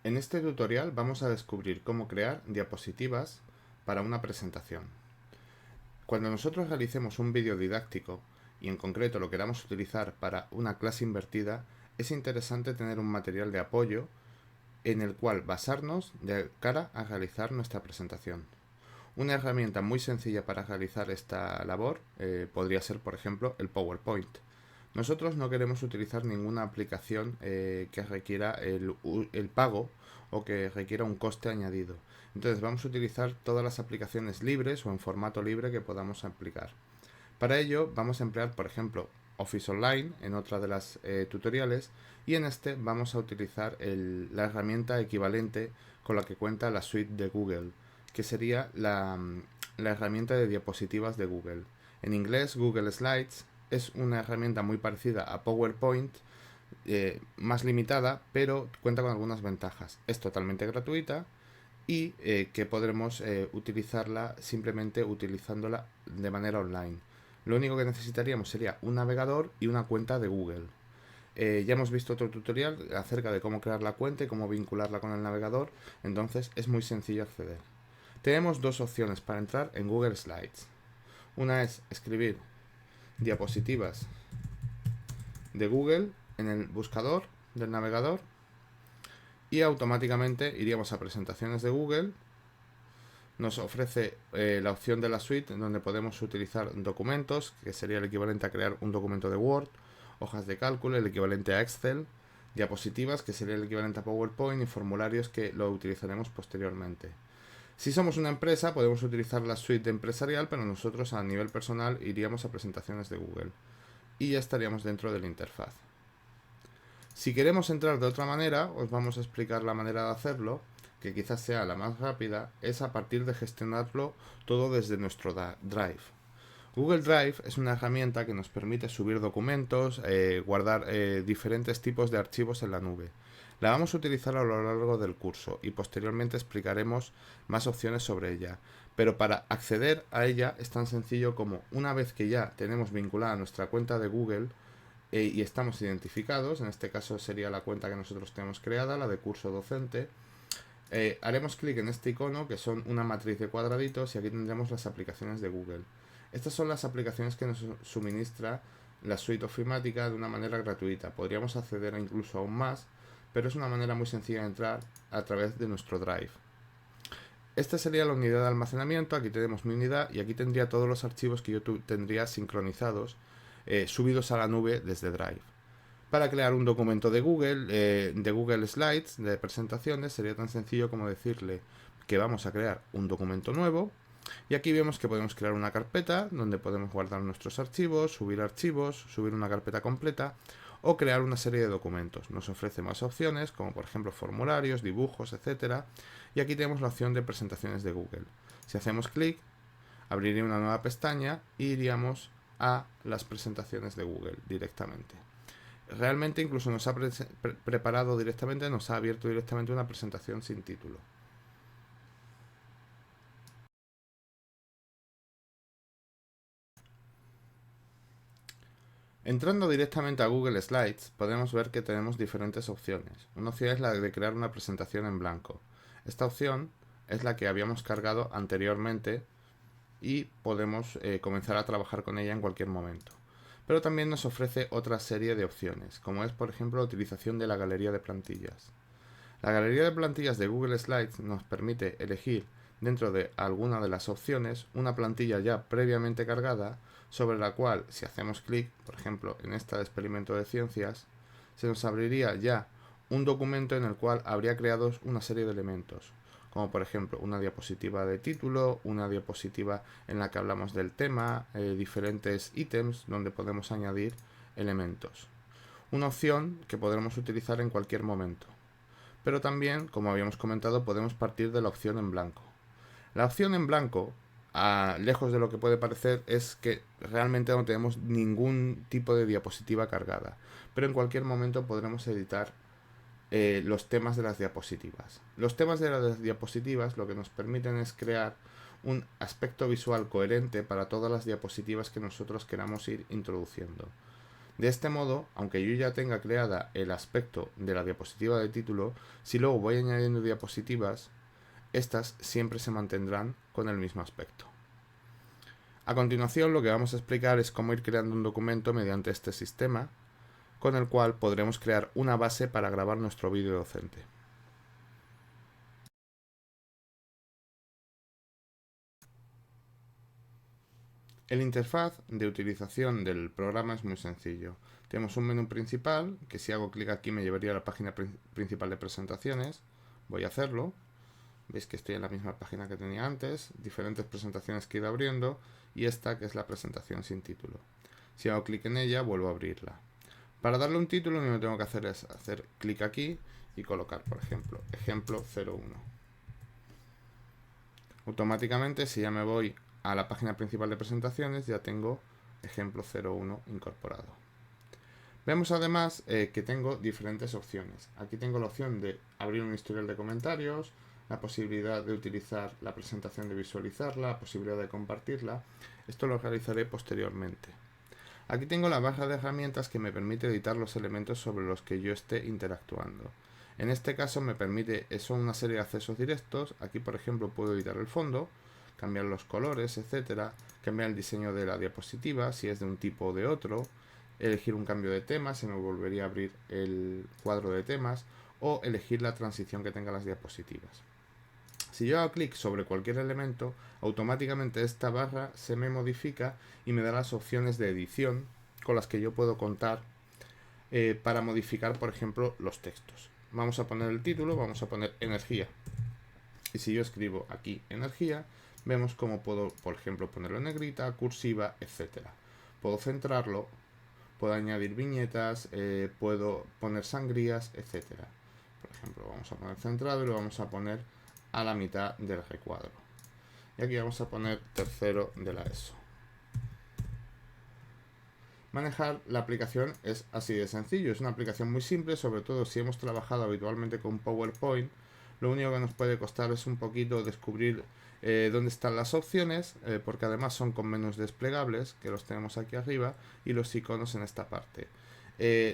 En este tutorial vamos a descubrir cómo crear diapositivas para una presentación. Cuando nosotros realicemos un vídeo didáctico y en concreto lo queramos utilizar para una clase invertida, es interesante tener un material de apoyo en el cual basarnos de cara a realizar nuestra presentación. Una herramienta muy sencilla para realizar esta labor podría ser, por ejemplo, el PowerPoint. Nosotros no queremos utilizar ninguna aplicación que requiera el pago o que requiera un coste añadido. Entonces vamos a utilizar todas las aplicaciones libres o en formato libre que podamos aplicar. Para ello vamos a emplear, por ejemplo, Office Online en otra de las tutoriales, y en este vamos a utilizar la herramienta equivalente con la que cuenta la suite de Google, que sería la herramienta de diapositivas de Google. En inglés, Google Slides es una herramienta muy parecida a PowerPoint, más limitada, pero cuenta con algunas ventajas. Es totalmente gratuita y que podremos utilizarla simplemente utilizándola de manera online. Lo único que necesitaríamos sería un navegador y una cuenta de Google. Ya hemos visto otro tutorial acerca de cómo crear la cuenta y cómo vincularla con el navegador, entonces es muy sencillo acceder. Tenemos dos opciones para entrar en Google Slides. Una es escribir diapositivas de Google en el buscador del navegador y automáticamente iríamos a presentaciones de Google. Nos ofrece la opción de la suite donde podemos utilizar documentos, que sería el equivalente a crear un documento de Word, hojas de cálculo, el equivalente a Excel, diapositivas, que sería el equivalente a PowerPoint, y formularios, que lo utilizaremos posteriormente. Si somos una empresa, podemos utilizar la suite de empresarial, pero nosotros a nivel personal iríamos a presentaciones de Google y ya estaríamos dentro de la interfaz. Si queremos entrar de otra manera, os vamos a explicar la manera de hacerlo, que quizás sea la más rápida, es a partir de gestionarlo todo desde nuestro Drive. Google Drive es una herramienta que nos permite subir documentos, guardar diferentes tipos de archivos en la nube. La vamos a utilizar a lo largo del curso y posteriormente explicaremos más opciones sobre ella. Pero para acceder a ella es tan sencillo como, una vez que ya tenemos vinculada nuestra cuenta de Google y estamos identificados, en este caso sería la cuenta que nosotros tenemos creada, la de curso docente, haremos clic en este icono, que son una matriz de cuadraditos, y aquí tendremos las aplicaciones de Google. Estas son las aplicaciones que nos suministra la suite ofimática de una manera gratuita. Podríamos acceder incluso aún más, pero es una manera muy sencilla de entrar a través de nuestro Drive. Esta sería la unidad de almacenamiento. Aquí tenemos mi unidad y aquí tendría todos los archivos que yo tendría sincronizados, subidos a la nube desde Drive. Para crear un documento de Google Slides, de presentaciones, sería tan sencillo como decirle que vamos a crear un documento nuevo. Y aquí vemos que podemos crear una carpeta donde podemos guardar nuestros archivos, subir una carpeta completa o crear una serie de documentos. Nos ofrece más opciones, como por ejemplo formularios, dibujos, etcétera. Y aquí tenemos la opción de presentaciones de Google. Si hacemos clic, abriría una nueva pestaña y iríamos a las presentaciones de Google directamente. Realmente incluso nos ha preparado directamente, nos ha abierto directamente una presentación sin título. Entrando directamente a Google Slides, podemos ver que tenemos diferentes opciones. Una opción es la de crear una presentación en blanco. Esta opción es la que habíamos cargado anteriormente y podemos comenzar a trabajar con ella en cualquier momento. Pero también nos ofrece otra serie de opciones, como es por ejemplo la utilización de la galería de plantillas. La galería de plantillas de Google Slides nos permite elegir dentro de alguna de las opciones una plantilla ya previamente cargada, sobre la cual, si hacemos clic, por ejemplo en esta de experimento de ciencias, se nos abriría ya un documento en el cual habría creados una serie de elementos, como por ejemplo una diapositiva de título, una diapositiva en la que hablamos del tema, diferentes ítems donde podemos añadir elementos. Una opción que podremos utilizar en cualquier momento. Pero también, como habíamos comentado, podemos partir de la opción en blanco. La opción en blanco, lejos de lo que puede parecer, es que realmente no tenemos ningún tipo de diapositiva cargada, pero en cualquier momento podremos editar los temas de las diapositivas. Los temas de las diapositivas lo que nos permiten es crear un aspecto visual coherente para todas las diapositivas que nosotros queramos ir introduciendo. De este modo, aunque yo ya tenga creada el aspecto de la diapositiva de título, si luego voy añadiendo diapositivas, estas siempre se mantendrán con el mismo aspecto. A continuación, lo que vamos a explicar es cómo ir creando un documento mediante este sistema, con el cual podremos crear una base para grabar nuestro vídeo docente. El interfaz de utilización del programa es muy sencillo. Tenemos un menú principal, que si hago clic aquí me llevaría a la página principal de presentaciones. Voy a hacerlo. Veis que estoy en la misma página que tenía antes, diferentes presentaciones que he ido abriendo, y esta que es la presentación sin título. Si hago clic en ella, vuelvo a abrirla. Para darle un título, lo único que tengo que hacer es hacer clic aquí y colocar, por ejemplo, ejemplo 01. Automáticamente, si ya me voy a la página principal de presentaciones, ya tengo ejemplo 01 incorporado. Vemos además que tengo diferentes opciones. Aquí tengo la opción de abrir un historial de comentarios, la posibilidad de utilizar la presentación de visualizarla, la posibilidad de compartirla. Esto lo realizaré posteriormente. Aquí tengo la barra de herramientas que me permite editar los elementos sobre los que yo esté interactuando. En este caso me permite, son una serie de accesos directos. Aquí por ejemplo puedo editar el fondo, cambiar los colores, etcétera, cambiar el diseño de la diapositiva, si es de un tipo o de otro, elegir un cambio de tema, se me volvería a abrir el cuadro de temas, o elegir la transición que tenga las diapositivas. Si yo hago clic sobre cualquier elemento, automáticamente esta barra se me modifica y me da las opciones de edición con las que yo puedo contar para modificar, por ejemplo, los textos. Vamos a poner el título, vamos a poner energía. Y si yo escribo aquí energía, vemos cómo puedo, por ejemplo, ponerlo en negrita, cursiva, etc. Puedo centrarlo, puedo añadir viñetas, puedo poner sangrías, etc. Por ejemplo, vamos a poner centrado y lo vamos a poner a la mitad del recuadro. Y aquí vamos a poner tercero de la ESO. Manejar la aplicación es así de sencillo, es una aplicación muy simple, sobre todo si hemos trabajado habitualmente con PowerPoint. Lo único que nos puede costar es un poquito descubrir dónde están las opciones, porque además son con menús desplegables, que los tenemos aquí arriba, y los iconos en esta parte.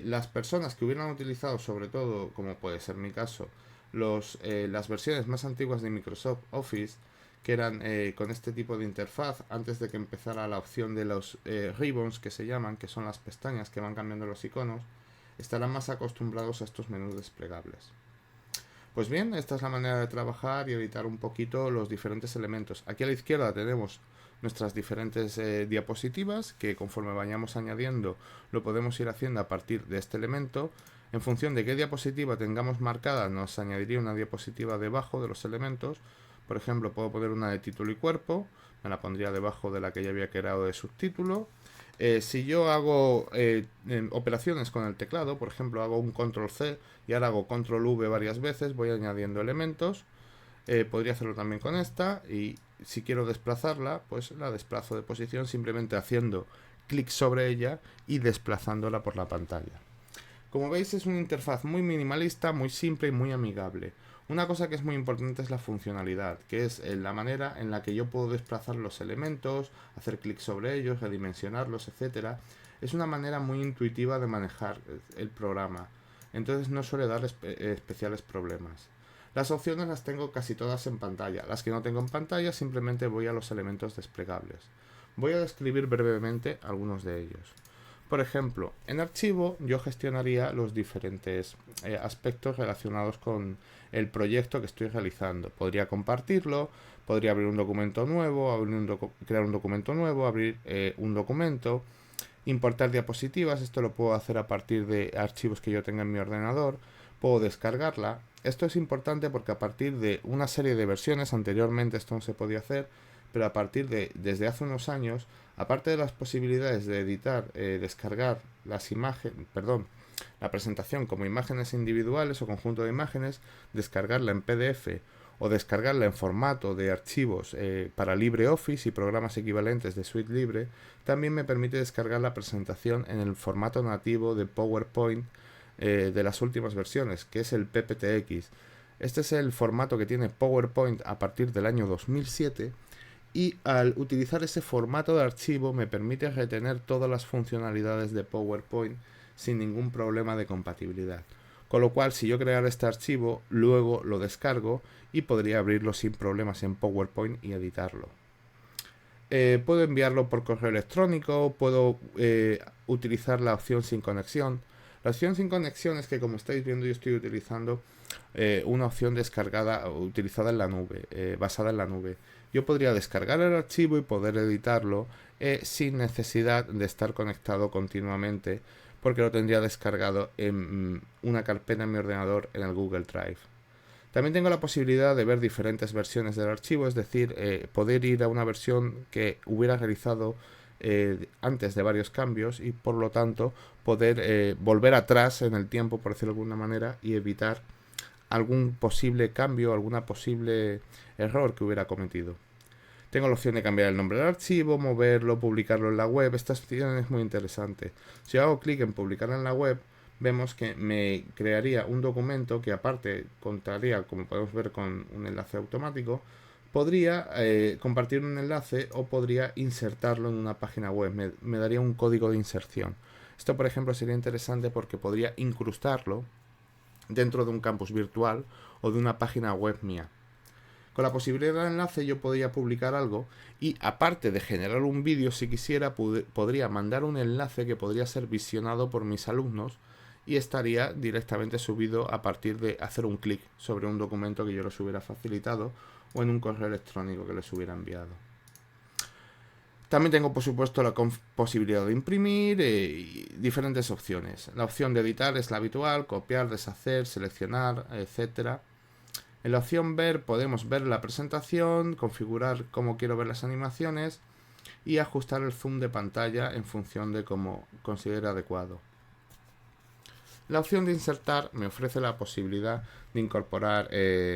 Las personas que hubieran utilizado, sobre todo, como puede ser mi caso, las versiones más antiguas de Microsoft Office, que eran con este tipo de interfaz, antes de que empezara la opción de los ribbons, que se llaman, que son las pestañas que van cambiando los iconos, estarán más acostumbrados a estos menús desplegables. Pues bien, esta es la manera de trabajar y editar un poquito los diferentes elementos. Aquí a la izquierda tenemos nuestras diferentes diapositivas, que conforme vayamos añadiendo lo podemos ir haciendo a partir de este elemento. En función de qué diapositiva tengamos marcada, nos añadiría una diapositiva debajo de los elementos. Por ejemplo, puedo poner una de título y cuerpo, me la pondría debajo de la que ya había creado de subtítulo. Si yo hago operaciones con el teclado, por ejemplo, hago un control C y ahora hago control V varias veces, voy añadiendo elementos. Podría hacerlo también con esta, y si quiero desplazarla, pues la desplazo de posición simplemente haciendo clic sobre ella y desplazándola por la pantalla. Como veis, es una interfaz muy minimalista, muy simple y muy amigable. Una cosa que es muy importante es la funcionalidad, que es la manera en la que yo puedo desplazar los elementos, hacer clic sobre ellos, redimensionarlos, etc. Es una manera muy intuitiva de manejar el programa, entonces no suele dar especiales problemas. Las opciones las tengo casi todas en pantalla. Las que no tengo en pantalla simplemente voy a los elementos desplegables. Voy a describir brevemente algunos de ellos. Por ejemplo, en archivo yo gestionaría los diferentes aspectos relacionados con el proyecto que estoy realizando. Podría compartirlo, podría abrir un documento nuevo, crear un documento nuevo, abrir un documento, importar diapositivas. Esto lo puedo hacer a partir de archivos que yo tenga en mi ordenador. Puedo descargarla. Esto es importante porque a partir de una serie de versiones, anteriormente esto no se podía hacer, pero a partir de, desde hace unos años, aparte de las posibilidades de editar, descargar las imágenes, la presentación como imágenes individuales o conjunto de imágenes, descargarla en PDF o descargarla en formato de archivos para LibreOffice y programas equivalentes de Suite Libre, también me permite descargar la presentación en el formato nativo de PowerPoint de las últimas versiones, que es el PPTX. Este es el formato que tiene PowerPoint a partir del año 2007 y al utilizar ese formato de archivo me permite retener todas las funcionalidades de PowerPoint sin ningún problema de compatibilidad. Con lo cual, si yo creara este archivo, luego lo descargo y podría abrirlo sin problemas en PowerPoint y editarlo. Puedo enviarlo por correo electrónico, puedo utilizar la opción sin conexión. La opción sin conexión es que, como estáis viendo, yo estoy utilizando una opción descargada, utilizada en la nube, basada en la nube. Yo podría descargar el archivo y poder editarlo sin necesidad de estar conectado continuamente, porque lo tendría descargado en una carpeta en mi ordenador en el Google Drive. También tengo la posibilidad de ver diferentes versiones del archivo, es decir, poder ir a una versión que hubiera realizado antes de varios cambios y por lo tanto poder volver atrás en el tiempo, por decirlo de alguna manera, y evitar algún posible cambio, alguna posible error que hubiera cometido. Tengo la opción de cambiar el nombre del archivo, moverlo, publicarlo en la web. Esta opción es muy interesante. Si hago clic en publicar en la web, vemos que me crearía un documento que aparte contaría, como podemos ver, con un enlace automático. Podría compartir un enlace o podría insertarlo en una página web. Me daría un código de inserción. Esto, por ejemplo, sería interesante porque podría incrustarlo dentro de un campus virtual o de una página web mía. Con la posibilidad de enlace yo podría publicar algo y aparte de generar un vídeo, si quisiera, podría mandar un enlace que podría ser visionado por mis alumnos y estaría directamente subido a partir de hacer un clic sobre un documento que yo les hubiera facilitado o en un correo electrónico que les hubiera enviado. También tengo, por supuesto, la posibilidad de imprimir y diferentes opciones. La opción de editar es la habitual: copiar, deshacer, seleccionar, etcétera. En la opción ver podemos ver la presentación, configurar cómo quiero ver las animaciones y ajustar el zoom de pantalla en función de cómo considere adecuado. La opción de insertar me ofrece la posibilidad de incorporar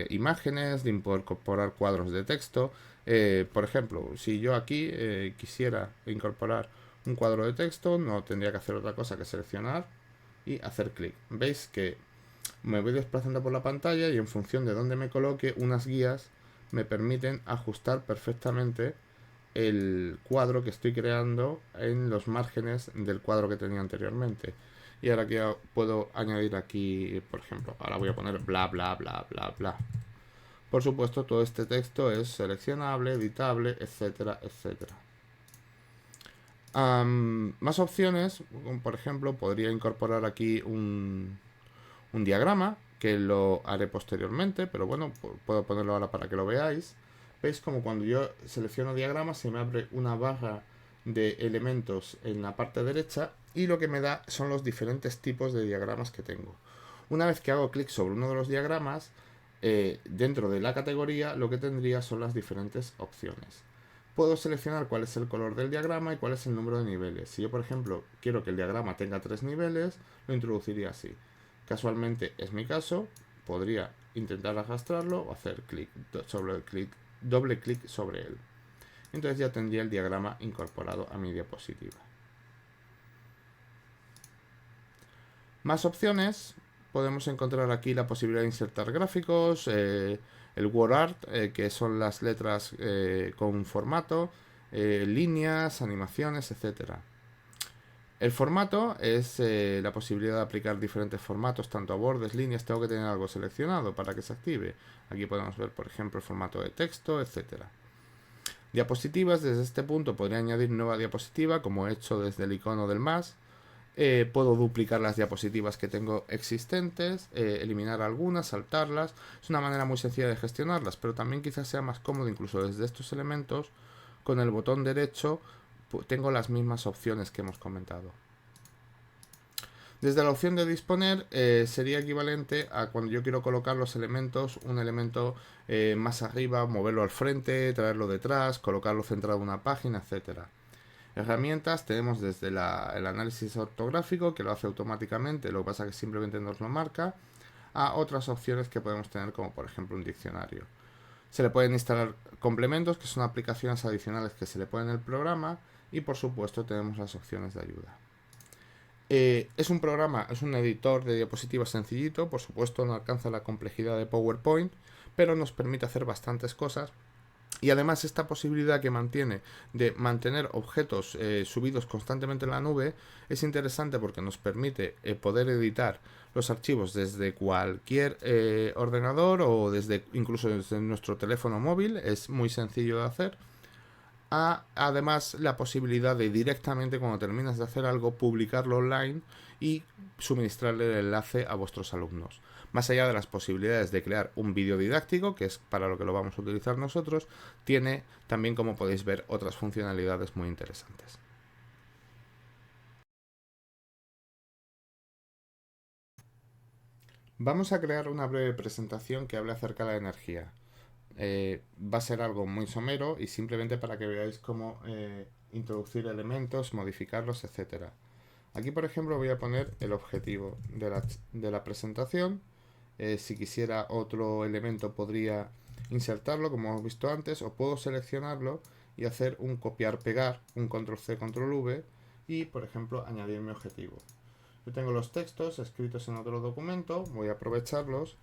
imágenes, de incorporar cuadros de texto. Por ejemplo, si yo aquí quisiera incorporar un cuadro de texto, no tendría que hacer otra cosa que seleccionar y hacer clic. Veis que me voy desplazando por la pantalla y en función de dónde me coloque, unas guías me permiten ajustar perfectamente el cuadro que estoy creando en los márgenes del cuadro que tenía anteriormente. Y ahora que puedo añadir aquí, por ejemplo, ahora voy a poner bla bla bla bla bla. Por supuesto, todo este texto es seleccionable, editable, etcétera, etcétera. Más opciones, como por ejemplo, podría incorporar aquí un diagrama, que lo haré posteriormente, pero bueno, puedo ponerlo ahora para que lo veáis. Veis como cuando yo selecciono diagrama se me abre una barra de elementos en la parte derecha y lo que me da son los diferentes tipos de diagramas que tengo. Una vez que hago clic sobre uno de los diagramas, dentro de la categoría lo que tendría son las diferentes opciones. Puedo seleccionar cuál es el color del diagrama y cuál es el número de niveles. Si yo, por ejemplo, quiero que el diagrama tenga 3 niveles, lo introduciría así. Casualmente es mi caso, podría intentar arrastrarlo o hacer doble clic sobre él. Entonces ya tendría el diagrama incorporado a mi diapositiva. Más opciones, podemos encontrar aquí la posibilidad de insertar gráficos, el WordArt, que son las letras con formato, líneas, animaciones, etcétera. El formato es la posibilidad de aplicar diferentes formatos, tanto a bordes, líneas. Tengo que tener algo seleccionado para que se active. Aquí podemos ver, por ejemplo, el formato de texto, etcétera. Diapositivas, desde este punto podría añadir nueva diapositiva, como he hecho desde el icono del más. Puedo duplicar las diapositivas que tengo existentes, eliminar algunas, saltarlas. Es una manera muy sencilla de gestionarlas, pero también quizás sea más cómodo incluso desde estos elementos, con el botón derecho tengo las mismas opciones que hemos comentado. Desde la opción de disponer sería equivalente a cuando yo quiero colocar los elementos, un elemento más arriba, moverlo al frente, traerlo detrás, colocarlo centrado en una página, etcétera. Herramientas tenemos desde el análisis ortográfico, que lo hace automáticamente, lo que pasa es que simplemente nos lo marca, a otras opciones que podemos tener, como por ejemplo un diccionario. Se le pueden instalar complementos, que son aplicaciones adicionales que se le ponen en el programa, y por supuesto tenemos las opciones de ayuda. Es un programa, es un editor de diapositivas sencillito, por supuesto no alcanza la complejidad de PowerPoint, pero nos permite hacer bastantes cosas Y además esta posibilidad que mantiene de mantener objetos subidos constantemente en la nube es interesante porque nos permite poder editar los archivos desde cualquier ordenador o desde incluso desde nuestro teléfono móvil. Es muy sencillo de hacer. Además la posibilidad de directamente cuando terminas de hacer algo publicarlo online y suministrarle el enlace a vuestros alumnos. Más allá de las posibilidades de crear un vídeo didáctico, que es para lo que lo vamos a utilizar nosotros, tiene también, como podéis ver, otras funcionalidades muy interesantes. Vamos a crear una breve presentación que hable acerca de la energía. Va a ser algo muy somero y simplemente para que veáis cómo introducir elementos, modificarlos, etcétera. Aquí, por ejemplo, voy a poner el objetivo de la presentación. Si quisiera otro elemento podría insertarlo, como hemos visto antes, o puedo seleccionarlo y hacer un copiar-pegar, un control-C, control-V, y, por ejemplo, añadir mi objetivo. Yo tengo los textos escritos en otro documento, voy a aprovecharlos.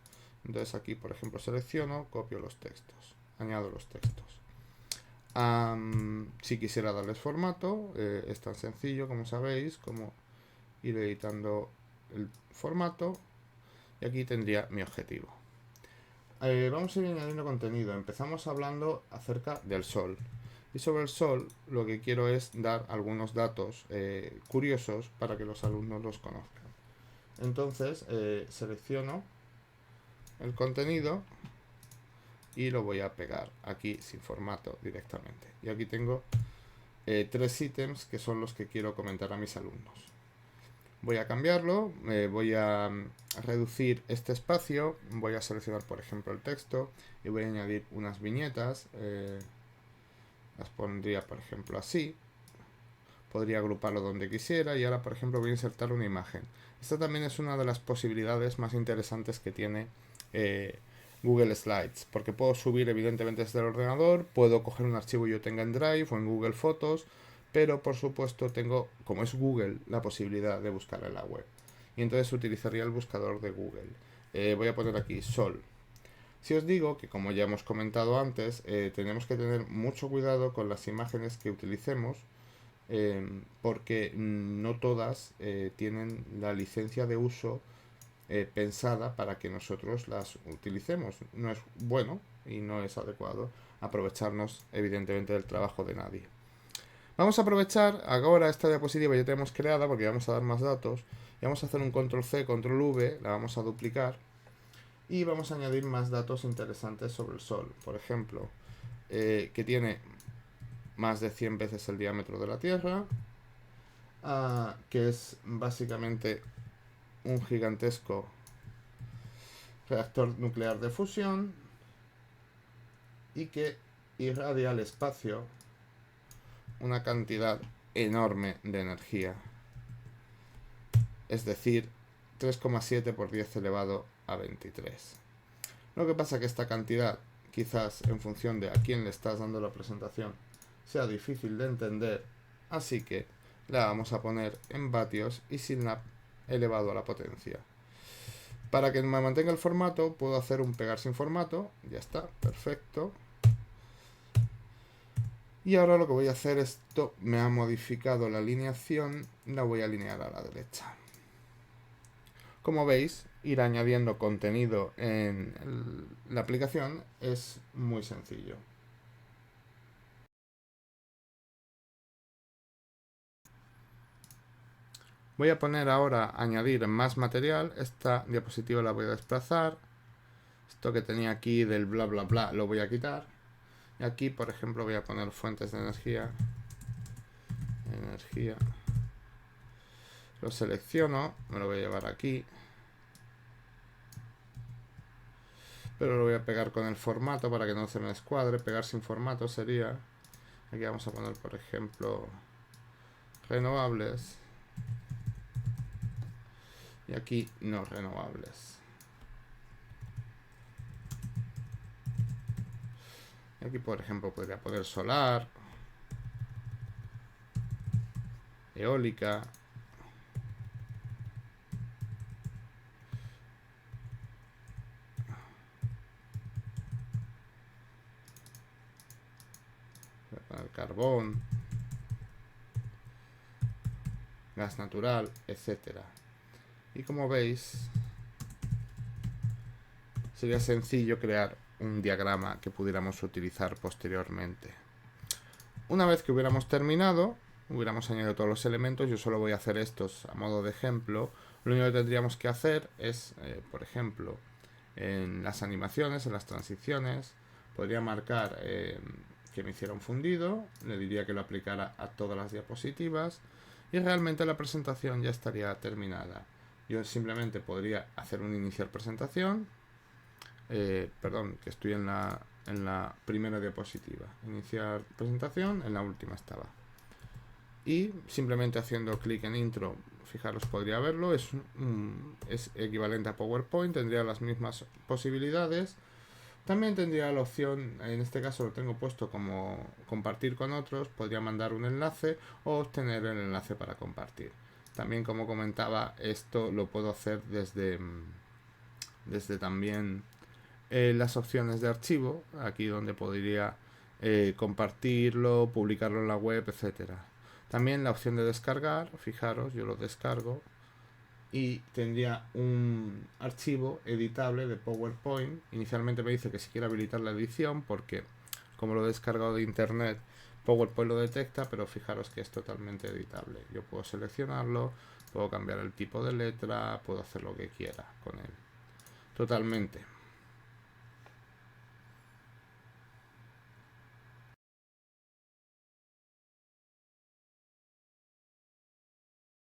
Entonces aquí, por ejemplo, selecciono, copio los textos, añado los textos. Si quisiera darles formato, es tan sencillo, como sabéis, como ir editando el formato, y aquí tendría mi objetivo. Vamos a ir añadiendo contenido. Empezamos hablando acerca del Sol. Y sobre el Sol lo que quiero es dar algunos datos curiosos para que los alumnos los conozcan. Entonces selecciono el contenido y lo voy a pegar aquí sin formato directamente. Y aquí tengo 3 ítems que son los que quiero comentar a mis alumnos. Voy a cambiarlo, voy a reducir este espacio, voy a seleccionar por ejemplo el texto y voy a añadir unas viñetas, las pondría por ejemplo así, podría agruparlo donde quisiera y ahora por ejemplo voy a insertar una imagen. Esta también es una de las posibilidades más interesantes que tiene Google Slides, porque puedo subir evidentemente desde el ordenador, puedo coger un archivo que yo tenga en Drive o en Google Fotos, pero por supuesto tengo, como es Google, la posibilidad de buscar en la web. Y entonces utilizaría el buscador de Google. Voy a poner aquí Sol. Si os digo que, como ya hemos comentado antes, tenemos que tener mucho cuidado con las imágenes que utilicemos, porque no todas tienen la licencia de uso pensada para que nosotros las utilicemos. No es bueno y no es adecuado aprovecharnos evidentemente del trabajo de nadie. Vamos a aprovechar ahora esta diapositiva ya tenemos creada porque vamos a dar más datos y vamos a hacer un control C, control V, la vamos a duplicar y vamos a añadir más datos interesantes sobre el Sol. Por ejemplo, que tiene más de 100 veces el diámetro de la Tierra, que es básicamente un gigantesco reactor nuclear de fusión y que irradia al espacio una cantidad enorme de energía, es decir, 3,7 por 10 elevado a 23. Lo que pasa que esta cantidad, quizás en función de a quién le estás dando la presentación, sea difícil de entender, así que la vamos a poner en vatios y sin la elevado a la potencia. Para que me mantenga el formato, puedo hacer un pegar sin formato. Ya está, perfecto. Y ahora lo que voy a hacer, esto me ha modificado la alineación, la voy a alinear a la derecha. Como veis, ir añadiendo contenido en la aplicación es muy sencillo. Voy a poner ahora, añadir más material. Esta diapositiva la voy a desplazar. Esto que tenía aquí del bla bla bla lo voy a quitar. Y aquí, por ejemplo, voy a poner fuentes de energía. Lo selecciono, me lo voy a llevar aquí. Pero lo voy a pegar con el formato para que no se me descuadre. Pegar sin formato sería... Aquí vamos a poner, por ejemplo, renovables. Y aquí no renovables. Y aquí, por ejemplo, podría poner solar, eólica, carbón, gas natural, etcétera. Y como veis, sería sencillo crear un diagrama que pudiéramos utilizar posteriormente. Una vez que hubiéramos terminado, hubiéramos añadido todos los elementos, yo solo voy a hacer estos a modo de ejemplo. Lo único que tendríamos que hacer es, por ejemplo, en las animaciones, en las transiciones, podría marcar que me hiciera un fundido, le diría que lo aplicara a todas las diapositivas y realmente la presentación ya estaría terminada. Yo simplemente podría hacer un iniciar presentación, perdón, que estoy en la primera diapositiva, iniciar presentación, en la última estaba. Y simplemente haciendo clic en intro, fijaros, podría verlo, es equivalente a PowerPoint, tendría las mismas posibilidades. También tendría la opción, en este caso lo tengo puesto como compartir con otros, podría mandar un enlace o obtener el enlace para compartir. También, como comentaba, esto lo puedo hacer desde también las opciones de archivo, aquí donde podría compartirlo, publicarlo en la web, etcétera. También la opción de descargar, fijaros, yo lo descargo y tendría un archivo editable de PowerPoint. Inicialmente me dice que si quiero habilitar la edición porque como lo he descargado de internet, PowerPoint lo detecta, pero fijaros que es totalmente editable. Yo puedo seleccionarlo, puedo cambiar el tipo de letra, puedo hacer lo que quiera con él. Totalmente.